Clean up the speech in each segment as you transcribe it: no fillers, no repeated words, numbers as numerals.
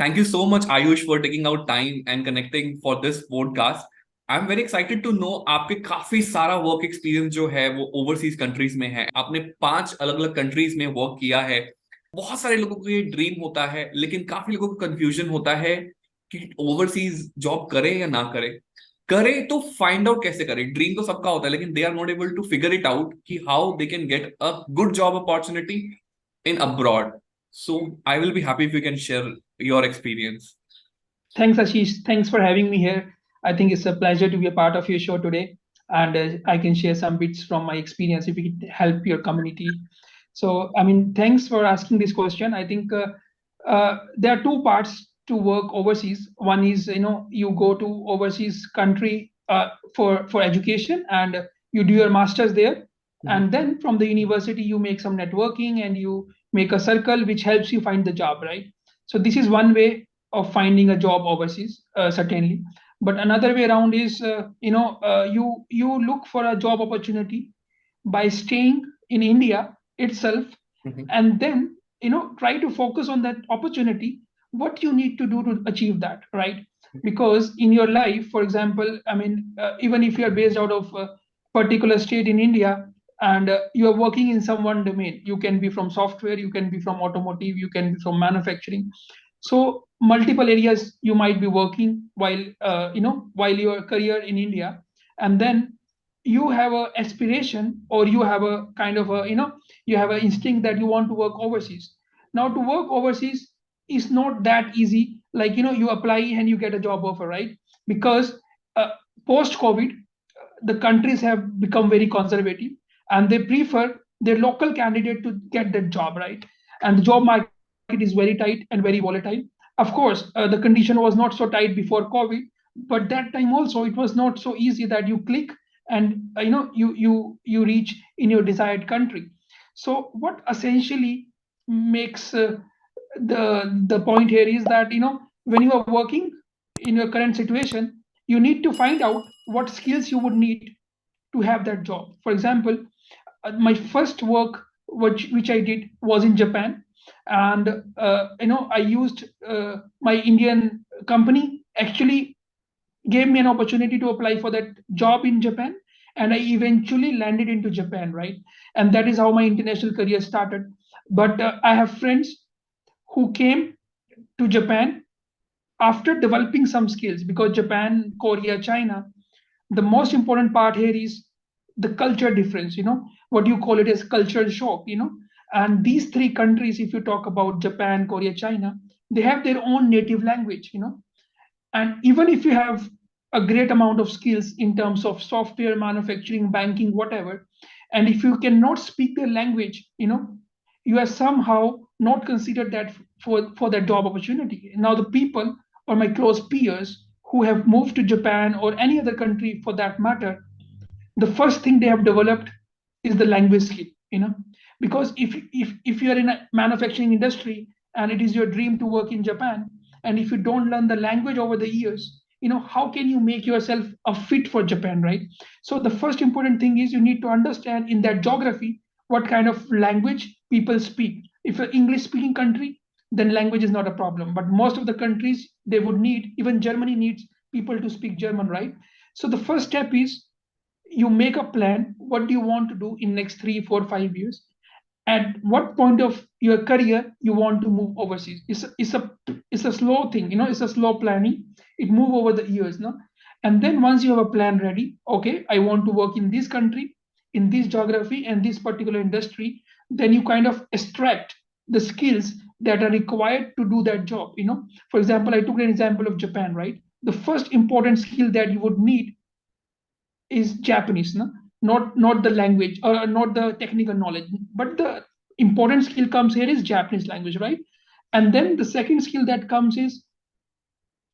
Thank you so much, Ayush, for taking out time and connecting for this podcast. I'm very excited to know आपके काफी सारा work experience जो है वो overseas countries में है। आपने 5 अलग अलग कंट्रीज में वर्क किया है। बहुत सारे लोगों को ये ड्रीम होता है, लेकिन काफी लोगों को कंफ्यूजन होता है कि ओवरसीज जॉब करे या ना करे। करे तो फाइंड आउट कैसे करे। ड्रीम तो सबका होता है, लेकिन they are not able to figure it out कि how they can get a good job opportunity in abroad. So I will be happy if you can share your experience. Thanks, Ashish. Thanks for having me here. I think it's a pleasure to be a part of your show today, and I can share some bits from my experience if it help your community. So, I mean, thanks for asking this question. I think there are two parts to work overseas. One is, you go to overseas country for education, and you do your masters there, Mhm. and then from the university you make some networking and you make a circle which helps you find the job, right? So this is one way of finding a job overseas, certainly. But another way around is, you look for a job opportunity by staying in India itself, Mhm. and then try to focus on that opportunity. What you need to do to achieve that, right? Because in your life, for example, I mean, even if you are based out of a particular state in India, and you are working in some one domain, you can be from software, you can be from automotive, you can be from manufacturing. So multiple areas you might be working while your career in India, and then you have a aspiration, or you have a kind of a you have an instinct that you want to work overseas. Now, to work overseas is not that easy, like you apply and you get a job offer, right? Because uh, post COVID, the countries have become very conservative, and they prefer their local candidate to get that job, right? And the job market is very tight and very volatile. Of course, the condition was not so tight before COVID, but that time also it was not so easy that you click and you reach in your desired country. So what essentially makes the point here is that when you are working in your current situation, you need to find out what skills you would need to have that job. For example, my first work which I did was in Japan, and I used my Indian company actually gave me an opportunity to apply for that job in Japan, and I eventually landed into Japan, right? And that is how my international career started. But I have friends who came to Japan after developing some skills, because Japan, Korea, China, the most important part here is the culture difference, what you call it as cultural shock. And these three countries, if you talk about Japan, Korea, China, they have their own native language. And even if you have a great amount of skills in terms of software, manufacturing, banking, whatever, and if you cannot speak their language, you are somehow not considered that for that job opportunity. Now, the people or my close peers who have moved to Japan or any other country for that matter, the first thing they have developed is the language skill. Because if you are in a manufacturing industry and it is your dream to work in Japan, and if you don't learn the language over the years, how can you make yourself a fit for Japan, right? So the first important thing is you need to understand in that geography what kind of language people speak. If you're English speaking country, then language is not a problem, but most of the countries, they would need, even Germany needs people to speak German, right? So the first step is you make a plan. What do you want to do in next 3 4 5 years? At what point of your career you want to move overseas? It's a slow thing, it's a slow planning. It move over the years, no? And then once you have a plan ready, okay, I want to work in this country, in this geography and this particular industry, then you kind of extract the skills that are required to do that job. For example, I took an example of Japan, right? The first important skill that you would need is Japanese, no? Not the language or not the technical knowledge, but the important skill comes here is Japanese language, right? And then the second skill that comes is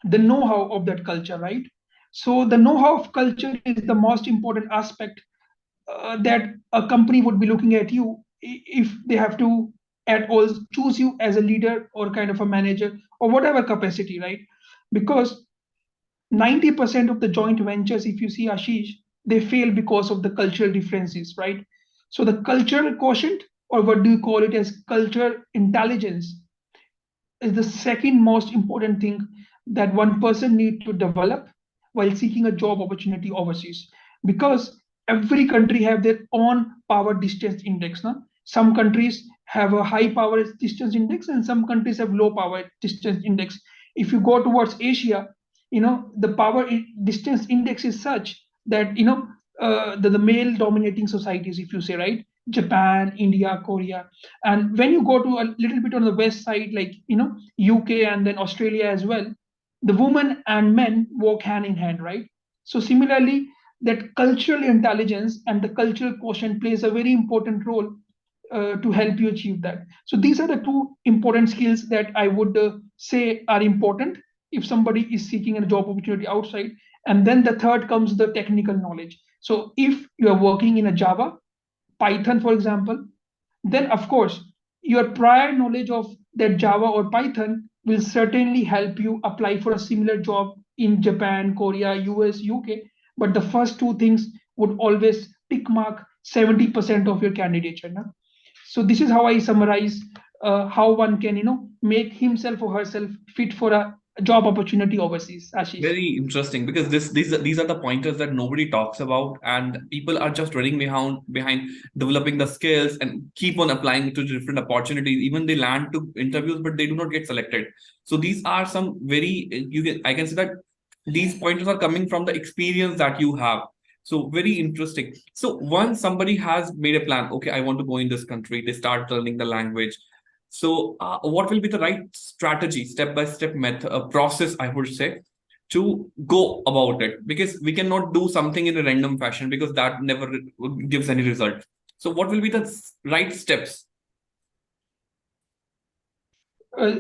the know-how of that culture, right? So the know-how of culture is the most important aspect that a company would be looking at you if they have to at all choose you as a leader or kind of a manager or whatever capacity, right? Because 90% of the joint ventures, if you see, Ashish, they fail because of the cultural differences, right? So the cultural quotient, or what do you call it as cultural intelligence, is the second most important thing that one person need to develop while seeking a job opportunity overseas, because every country have their own power distance index. No? Some countries have a high power distance index and some countries have low power distance index. If you go towards Asia, the distance index is such that the male dominating societies, if you say, right, Japan, India, Korea. And when you go to a little bit on the west side, like UK and then Australia as well, the women and men walk hand in hand, right? So similarly, that cultural intelligence and the cultural quotient plays a very important role to help you achieve that. So these are the two important skills that I would say are important if somebody is seeking a job opportunity outside. And then the third comes the technical knowledge. So if you are working in a Java, Python, for example, then of course your prior knowledge of that Java or Python will certainly help you apply for a similar job in Japan, Korea, US, UK. But the first two things would always tick mark 70% of your candidature. No? So this is how I summarize how one can make himself or herself fit for a job opportunity overseas. Ashish. Very interesting, because these are the pointers that nobody talks about, and people are just running behind developing the skills and keep on applying to different opportunities. Even they land to interviews, but they do not get selected. So these are some very, I can say that these pointers are coming from the experience that you have. So very interesting. So once somebody has made a plan, okay, I want to go in this country, they start learning the language. So, what will be the right strategy, step by step method, process, I would say, to go about it? Because we cannot do something in a random fashion, because that never gives any result. So, what will be the right steps?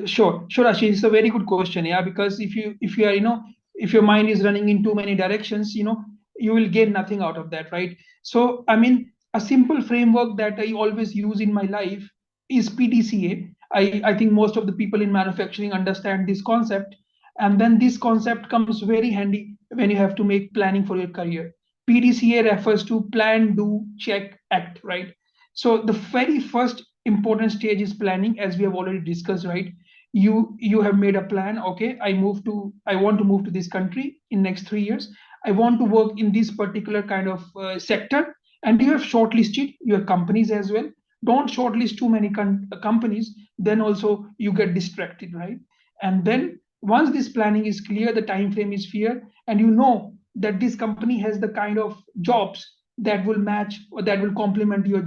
Sure, Ashish. It's a very good question. Yeah, because if you are if your mind is running in too many directions, you will gain nothing out of that, right? So I mean, a simple framework that I always use in my life is PDCA. I think most of the people in manufacturing understand this concept, and then this concept comes very handy when you have to make planning for your career. PDCA refers to plan, do, check, act, right? So the very first important stage is planning, as we have already discussed, right? You have made a plan. Okay, I want to move to this country in next 3 years. I want to work in this particular kind of sector, and you have shortlisted your companies as well. Don't shortlist too many companies, then also you get distracted, right? And then once this planning is clear, the time frame is clear, and you know that this company has the kind of jobs that will match or that will complement your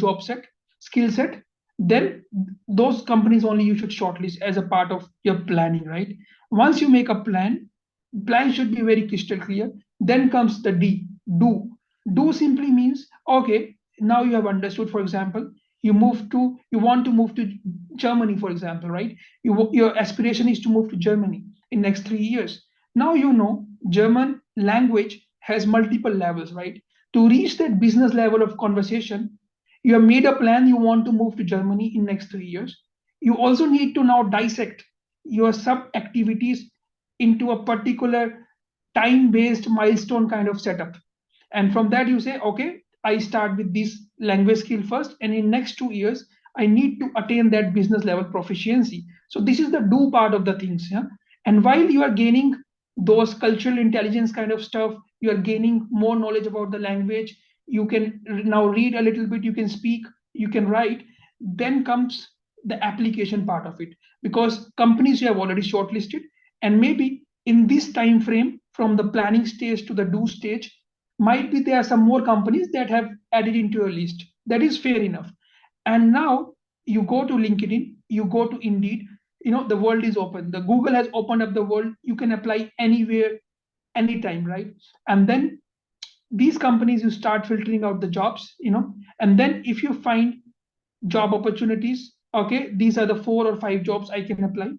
skill set, then those companies only you should shortlist as a part of your planning, right? Once you make a plan should be very crystal clear. Then comes the do. Do simply means, okay, now you have understood. For example, you want to move to Germany, for example, right? Your aspiration is to move to Germany in next 3 years. Now you know German language has multiple levels, right? To reach that business level of conversation, you have made a plan, you want to move to Germany in next 3 years. You also need to now dissect your sub activities into a particular time based milestone kind of setup. And from that you say, okay, I start with this language skill first, and in next 2 years I need to attain that business level proficiency. So this is the do part of the things. Yeah. And while you are gaining those cultural intelligence kind of stuff, you are gaining more knowledge about the language, you can now read a little bit, you can speak, you can write. Then comes the application part of it, because companies you have already shortlisted, and maybe in this time frame from the planning stage to the do stage, might be there are some more companies that have added into your list. That is fair enough. And now you go to LinkedIn, you go to Indeed, the world is open, the Google has opened up the world, you can apply anywhere, anytime, right? And then these companies, you start filtering out the jobs, and then if you find job opportunities, okay, these are the 4 or 5 jobs I can apply.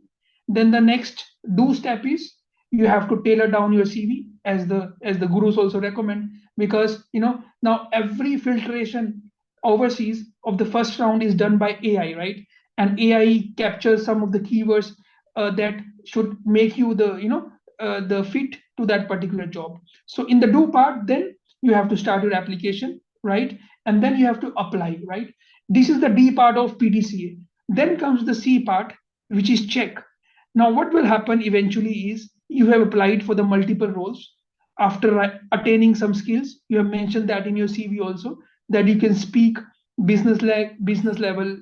Then the next do step is you have to tailor down your CV, as the gurus also recommend, because now every filtration overseas of the first round is done by AI, right? And AI captures some of the keywords that should make you the fit to that particular job. So in the do part, then you have to start your application, right? And then you have to apply, right? This is the D part of PDCA. Then comes the C part, which is check. Now, what will happen eventually is you have applied for the multiple roles. After attaining some skills, you have mentioned that in your CV also, that you can speak business level,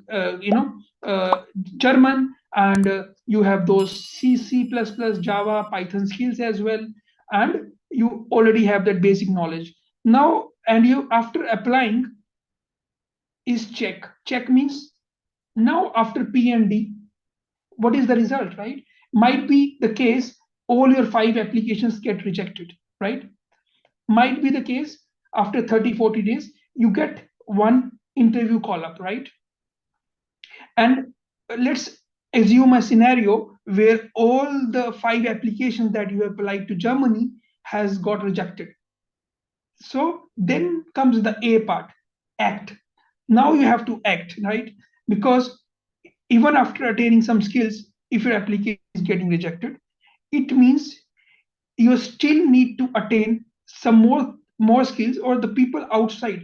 German, and you have those C++, Java, Python skills as well, and you already have that basic knowledge. Now, and you after applying is check. Check means now after P&D, what is the result, right? Might be the case all your 5 applications get rejected, right? Might be the case after 30, 40 days, you get one interview call up, right? And let's assume a scenario where all the 5 applications that you applied to Germany has got rejected. So then comes the A part, act. Now you have to act, right? Because even after attaining some skills, if your application is getting rejected, it means you still need to attain some more skills, or the people outside,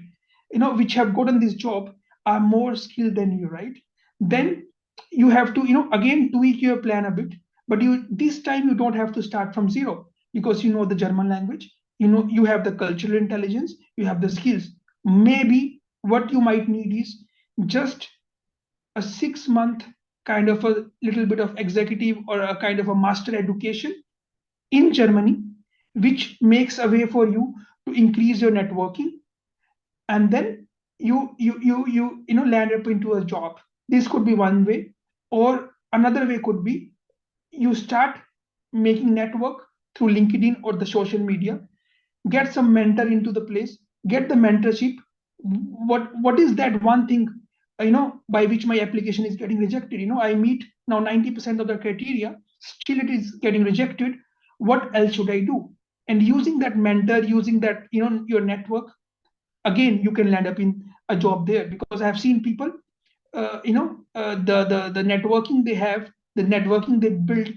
which have gotten this job are more skilled than you, right? Then you have to, again tweak your plan a bit, but you this time you don't have to start from zero, because you know the German language, you have the cultural intelligence, you have the skills. Maybe what you might need is just a 6 month kind of a little bit of executive or a kind of a master education in Germany, which makes a way for you to increase your networking, and then you land up into a job. This could be one way, or another way could be you start making network through LinkedIn or the social media, get some mentor into the place, get the mentorship. What is that one thing, by which my application is getting rejected? I meet now 90% of the criteria, still it is getting rejected. What else should I do? And using that mentor, using that, your network, again you can land up in a job there, because I have seen people, the networking they have, the networking they build,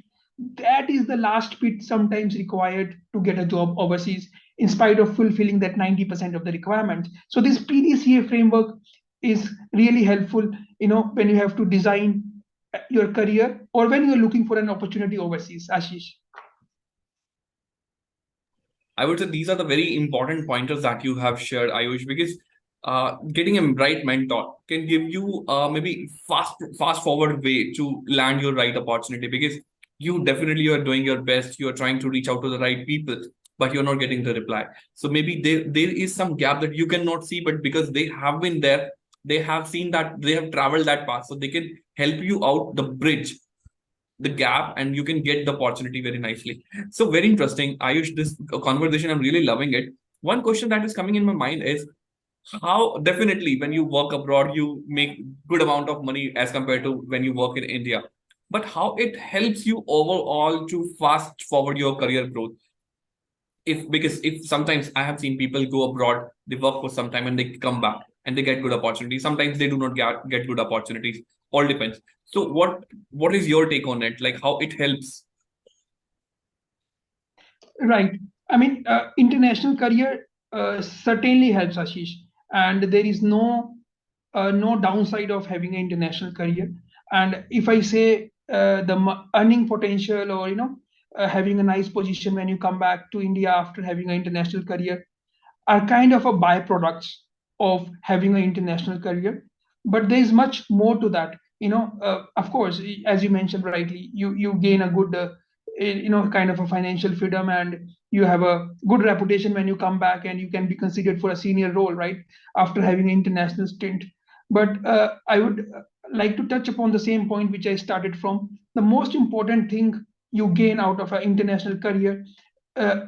that is the last bit sometimes required to get a job overseas, in spite of fulfilling that 90% of the requirement. So this PDCA framework is really helpful, when you have to design your career, or when you're looking for an opportunity overseas, Ashish. I would say these are the very important pointers that you have shared, Ayush, because getting a right mentor can give you maybe fast forward way to land your right opportunity, because you definitely are doing your best, you are trying to reach out to the right people, but you're not getting the reply. So maybe there is some gap that you cannot see, but because they have been there, they have seen that, they have traveled that path, so they can help you out the bridge, the gap, and you can get the opportunity very nicely. So very interesting, Ayush, this conversation, I'm really loving it. One question that is coming in my mind is, how definitely when you work abroad you make good amount of money as compared to when you work in India, but how it helps you overall to fast forward your career growth? If, because if sometimes I have seen people go abroad, they work for some time and they come back and they get good opportunities, sometimes they do not get good opportunities, all depends. So what is your take on it, like how it helps? Right. I mean, international career certainly helps, Ashish, and there is no downside of having an international career. And if I say the earning potential, or having a nice position when you come back to India after having an international career, are kind of a byproducts of having an international career. But there is much more to that. Of course, as you mentioned rightly, you gain a good, kind of a financial freedom, and you have a good reputation when you come back, and you can be considered for a senior role, right, after having an international stint. But I would like to touch upon the same point which I started from. The most important thing you gain out of an international career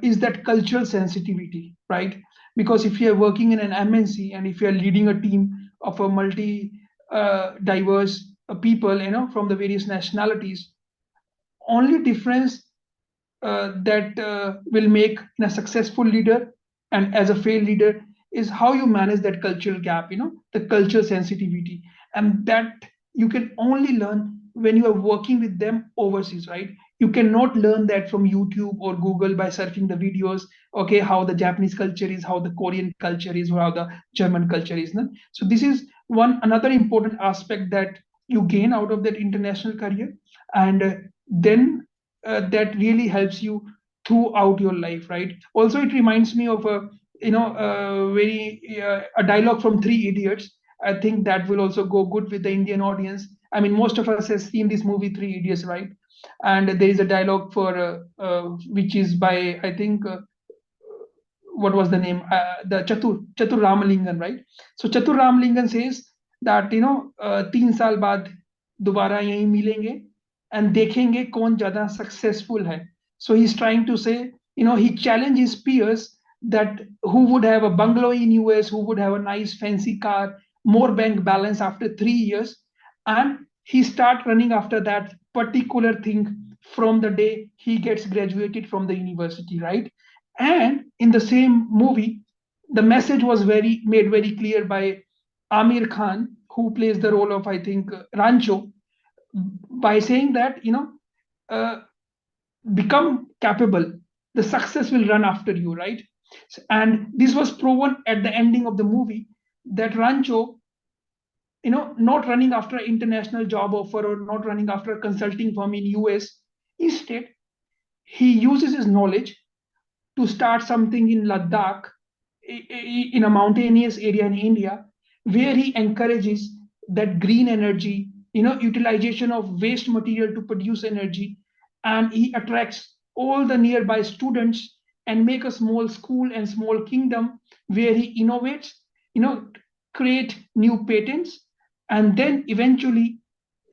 is that cultural sensitivity, right? Because if you're working in an MNC, and if you're leading a team of a multi diverse people, from the various nationalities, only difference that will make in a successful leader and as a failed leader is how you manage that cultural gap, the cultural sensitivity. And that you can only learn when you are working with them overseas, right? You cannot learn that from YouTube or Google by searching the videos, okay, how the Japanese culture is, how the Korean culture is, or how the German culture is. No? So this is one another important aspect that you gain out of that international career. And then that really helps you throughout your life, right? Also, it reminds me of a very a dialogue from Three Idiots. I think that will also go good with the Indian audience. I mean, most of us has seen this movie Three Idiots, right? And there is a dialogue for which is by, I think, what was the name? The Chatur Ramalingan, right? So Chatur Ramalingan says that 3 साल बाद दोबारा यहीं मिलेंगे and देखेंगे कौन ज्यादा successful है. So he's trying to say, he challenged his peers that who would have a bungalow in US, who would have a nice fancy car, more bank balance after 3 years, and he start running after that particular thing from the day he gets graduated from the university, right? And in the same movie, the message was very made very clear by Amir Khan, who plays the role of, I think, Rancho, by saying that uh, become capable, the success will run after you, right? And this was proven at the ending of the movie that Rancho, not running after an international job offer or not running after a consulting firm in US, instead he uses his knowledge to start something in Ladakh, in a mountainous area in India, where he encourages that green energy, utilization of waste material to produce energy, and he attracts all the nearby students and make a small school and small kingdom where he innovates, create new patents, and then eventually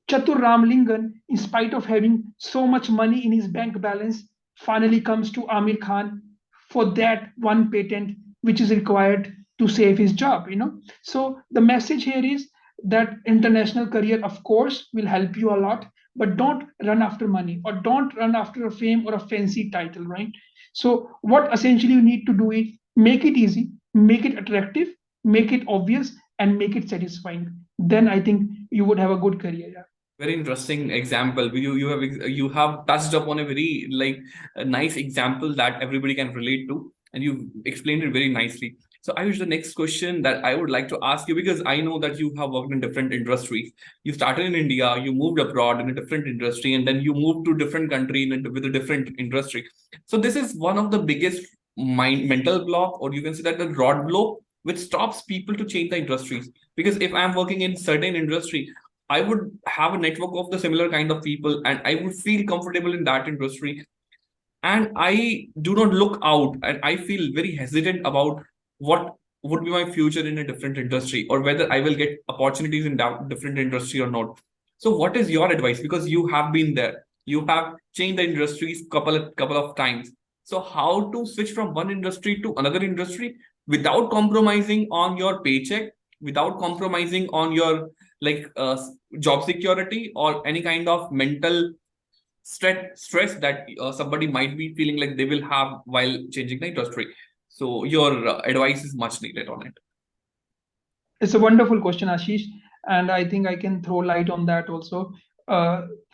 Chatur Ramlingan, in spite of having so much money in his bank balance, finally comes to Amir Khan for that one patent which is required to save his job. So the message here is that international career, of course, will help you a lot, but don't run after money or don't run after a fame or a fancy title, right? So what essentially you need to do is make it easy, make it attractive, make it obvious, and make it satisfying. Then I think you would have a good career. Yeah. Very interesting example. You have touched upon a very a nice example that everybody can relate to, and you explained it very nicely. So Ayush, the next question that I would like to ask you, because I know that you have worked in different industries. You started in India, you moved abroad in a different industry, and then you moved to different country with a different industry. So this is one of the biggest mental block, or you can say that the roadblock which stops people to change the industries. Because if I'm working in certain industry, I would have a network of the similar kind of people and I would feel comfortable in that industry. And I do not look out and I feel very hesitant about what would be my future in a different industry or whether I will get opportunities in that different industry or not. So what is your advice? Because you have been there, you have changed the industries couple of times. So how to switch from one industry to another industry without compromising on your paycheck, without compromising on your like uh, job security or any kind of mental stress that somebody might be feeling like they will have while changing the industry. So your advice is much needed on it. It's a wonderful question, Ashish, and I think I can throw light on that also.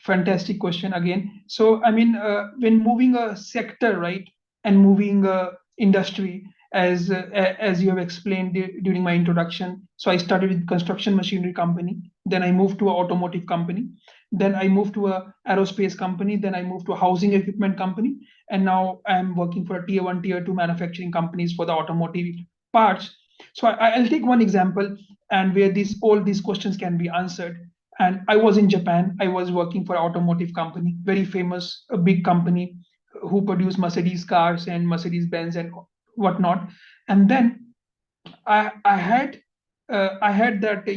Fantastic question again. So, I mean, when moving a sector, right, and moving a industry, as you have explained during my introduction. So, I started with construction machinery company, then I moved to an automotive company, then I moved to a aerospace company, then I moved to a housing equipment company, and now I'm working for a tier one, tier two manufacturing companies for the automotive parts. So I'll take one example and where these all these questions can be answered. And I was in Japan. I was working for an automotive company, very famous, a big company who produce Mercedes cars and Mercedes Benz and whatnot. And then I had that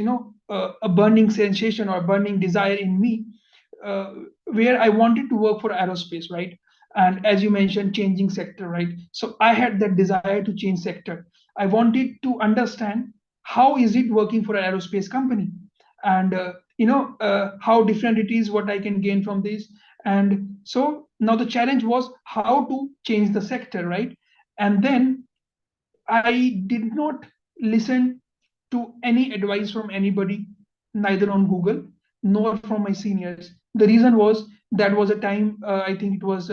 a burning sensation or burning desire in me, uh, where I wanted to work for aerospace, right? And as you mentioned, changing sector, right? So I had that desire to change sector. I wanted to understand how is it working for an aerospace company, and how different it is, what I can gain from this. And so now the challenge was how to change the sector, right? And then I did not listen to any advice from anybody, neither on Google nor from my seniors. The reason was that was a time, I think it was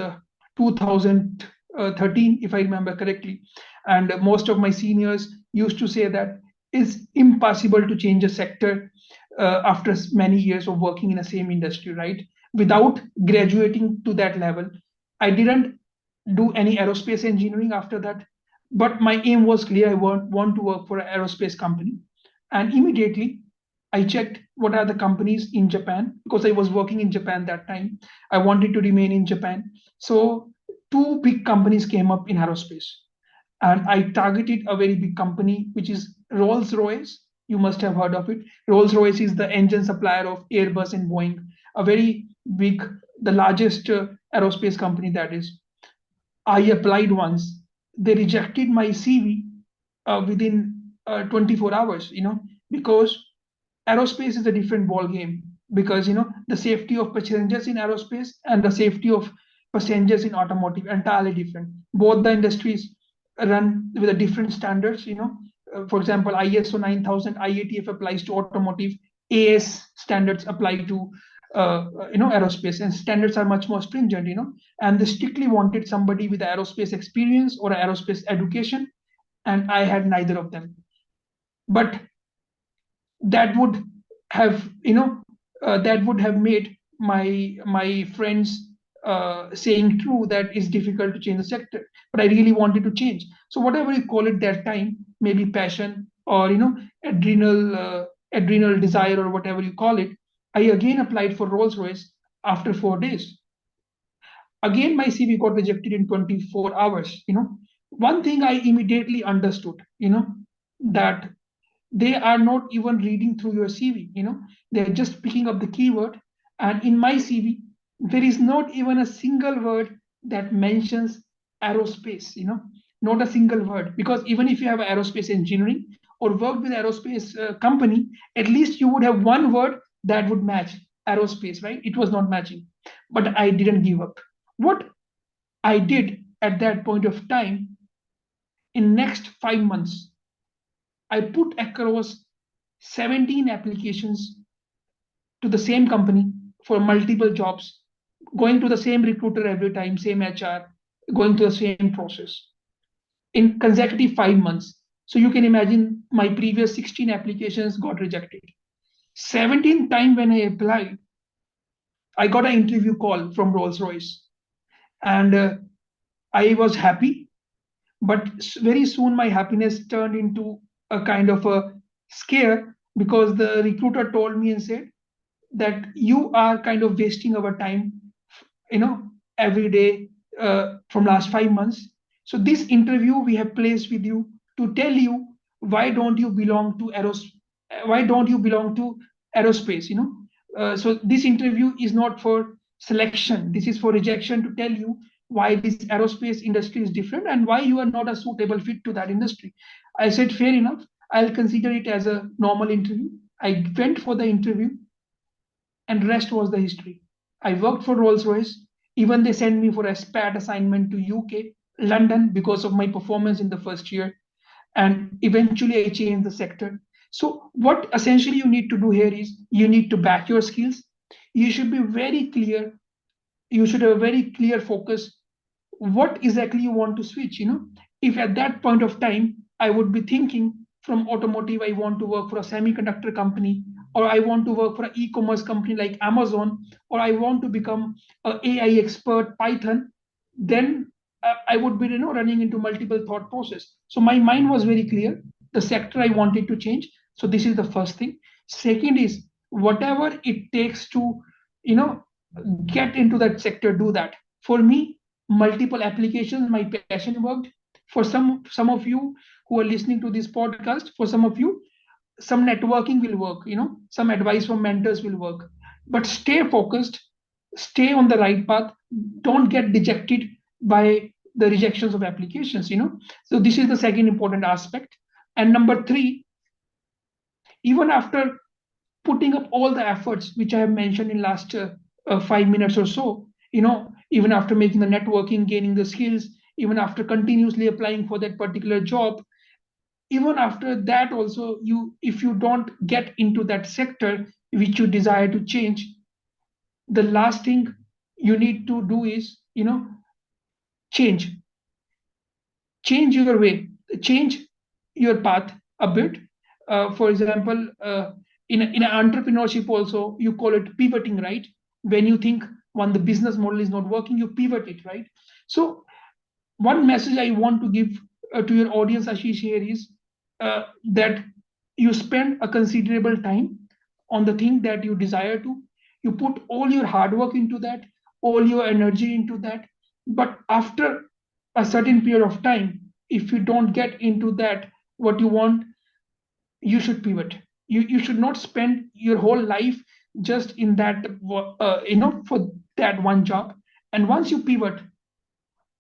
2013, if I remember correctly. And most of my seniors used to say that it's impossible to change a sector after many years of working in the same industry, right? without graduating to that level. I didn't do any aerospace engineering after that, but my aim was clear. I want to work for an aerospace company. And immediately I checked what are the companies in Japan because I was working in Japan that time. I wanted to remain in Japan. So two big companies came up in aerospace, and I targeted a very big company, which is Rolls Royce. You must have heard of it. Rolls Royce is the engine supplier of Airbus and Boeing, a very big, the largest aerospace company that is. I applied once. They rejected my CV within 24 hours, because aerospace is a different ball game. Because the safety of passengers in aerospace and the safety of passengers in automotive entirely different. Both the industries run with a different standards. For example, ISO 9000 IATF applies to automotive. AS standards apply to aerospace, and standards are much more stringent. And they strictly wanted somebody with aerospace experience or aerospace education, and I had neither of them. But that would have that would have made my friends saying true that it's difficult to change the sector, but I really wanted to change. So whatever you call it that time, maybe passion or adrenal desire or whatever you call it, I again applied for Rolls Royce. After 4 days, again my CV got rejected in 24 hours. One thing I immediately understood, that they are not even reading through your CV. They're just picking up the keyword. And in my CV, there is not even a single word that mentions aerospace. Not a single word. Because even if you have aerospace engineering or worked with aerospace company, at least you would have one word that would match aerospace, right? It was not matching. But I didn't give up. What I did at that point of time, in next 5 months, I put across 17 applications to the same company for multiple jobs, going to the same recruiter every time, same HR, going to the same process in consecutive 5 months. So you can imagine my previous 16 applications got rejected. 17th time when I applied, I got an interview call from Rolls Royce, and I was happy. But very soon my happiness turned into a kind of a scare, because the recruiter told me and said that you are kind of wasting our time, you know, every day from last 5 months. So this interview we have placed with you to tell you why don't you belong to why don't you belong to aerospace. So this interview is not for selection. This is for rejection, to tell you why this aerospace industry is different and why you are not a suitable fit to that industry. I said, fair enough. I'll consider it as a normal interview. I went for the interview, and rest was the history. I worked for Rolls Royce. Even they sent me for a SPAT assignment to UK, London, because of my performance in the first year. And eventually I changed the sector. So what essentially you need to do here is you need to back your skills. You should be very clear. You should have a very clear focus what exactly you want to switch. If at that point of time I would be thinking from automotive, I want to work for a semiconductor company, or I want to work for an e-commerce company like Amazon, or I want to become an AI expert Python, then I would be running into multiple thought process. So my mind was very clear the sector I wanted to change. So this is the first thing. Second is, whatever it takes to you know get into that sector, do that. For me, multiple applications, my passion worked. For some of you who are listening to this podcast, for some of you, some networking will work. Some advice from mentors will work. But stay focused, stay on the right path. Don't get dejected by the rejections of applications. So this is the second important aspect. And number three, even after putting up all the efforts which I have mentioned in last 5 minutes or so, even after making the networking, gaining the skills, even after continuously applying for that particular job, even after that also, if you don't get into that sector which you desire to change, the last thing you need to do is change change your way, change your path a bit. For example, in entrepreneurship also, you call it pivoting, right? When you think when the business model is not working, you pivot it, right? So one message I want to give to your audience, Ashish, here is that you spend a considerable time on the thing that you desire to. You put all your hard work into that, all your energy into that. But after a certain period of time, if you don't get into that, what you want, you should pivot. You should not spend your whole life just in that, for that one job. And once you pivot,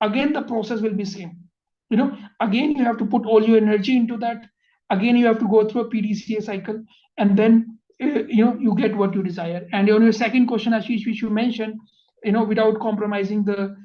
again the process will be same. Again you have to put all your energy into that. Again you have to go through a PDCA cycle, and then you get what you desire. And on your second question, Ashish, which you mentioned, without compromising the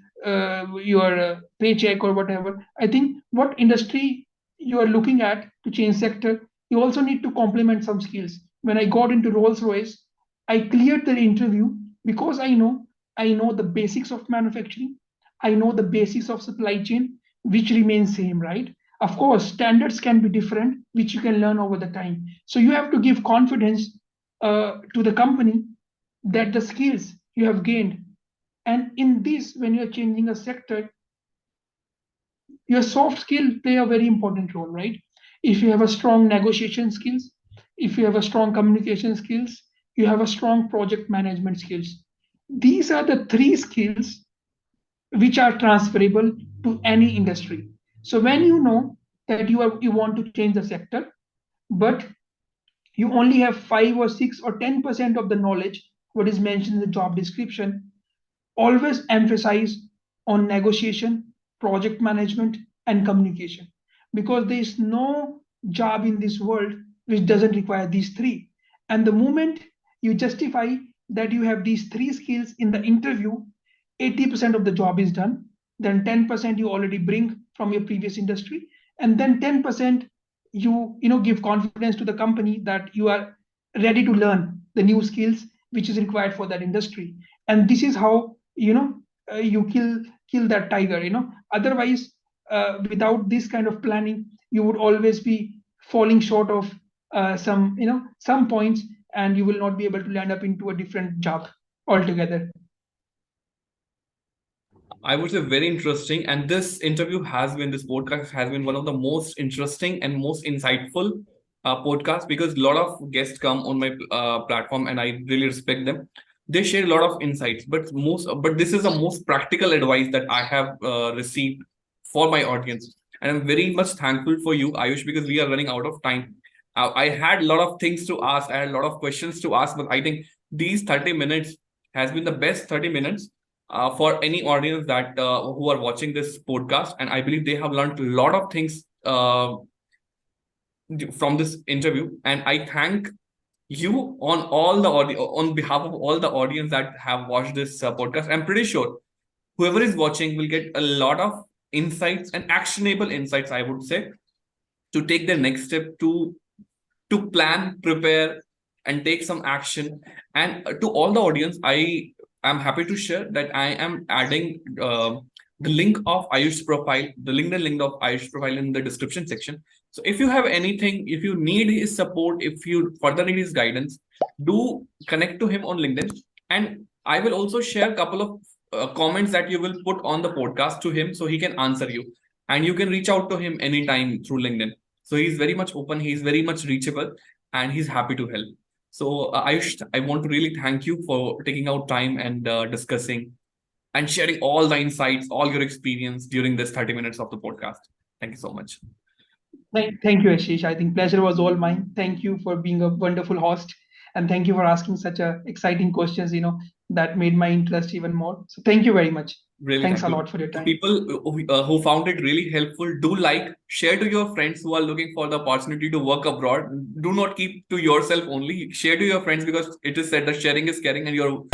your paycheck or whatever, I think what industry you are looking at to change sector, you also need to complement some skills. When I got into Rolls Royce, I cleared the interview because I know the basics of manufacturing. I know the basics of supply chain, which remains same, right? Of course, standards can be different, which you can learn over the time. So you have to give confidence to the company that the skills you have gained. And in this, when you're changing a sector, your soft skill play a very important role, right? If you have a strong negotiation skills, if you have a strong communication skills, you have a strong project management skills. These are the three skills which are transferable to any industry. So when you know that you want to change the sector, but you only have 5 or 6 or 10% of the knowledge what is mentioned in the job description, always emphasize on negotiation, project management, and communication, because there is no job in this world which doesn't require these three. And the moment you justify that you have these three skills in the interview, 80% of the job is done. Then 10% you already bring from your previous industry, and then 10% you give confidence to the company that you are ready to learn the new skills which is required for that industry. And this is how you kill that tiger. Otherwise, without this kind of planning, you would always be falling short of some points, and you will not be able to land up into a different job altogether. I would say very interesting. And this podcast has been one of the most interesting and most insightful podcasts, because a lot of guests come on my platform and I really respect them. They share a lot of insights, but this is the most practical advice that I have received for my audience. And I'm very much thankful for you, Ayush, because we are running out of time. I had a lot of things to ask. I had a lot of questions to ask, but I think these 30 minutes has been the best 30 minutes for any audience that who are watching this podcast, and I believe they have learned a lot of things from this interview. And I thank you on behalf of all the audience that have watched this podcast. I'm pretty sure whoever is watching will get a lot of insights and actionable insights, I would say, to take their next step, to plan, prepare, and take some action. And to all the audience, I am happy to share that I am adding the link of Ayush's profile, the LinkedIn link of Ayush's profile in the description section. So if you have anything, if you need his support, if you further need his guidance, do connect to him on LinkedIn. And I will also share a couple of comments that you will put on the podcast to him so he can answer you. And you can reach out to him anytime through LinkedIn. So he's very much open, he's very much reachable, and he's happy to help. So Ayush, I want to really thank you for taking out time and discussing and sharing all the insights, all your experience during this 30 minutes of the podcast. Thank you so much. Thank you, Ashish. I think pleasure was all mine. Thank you for being a wonderful host, and thank you for asking such a exciting questions. That made my interest even more. So thank you very much. Really, Thanks thank a you. lot for your So time. people who found it really helpful, do like, share to your friends who are looking for the opportunity to work abroad. Do not keep to yourself only. Share to your friends, because it is said that sharing is caring, and you're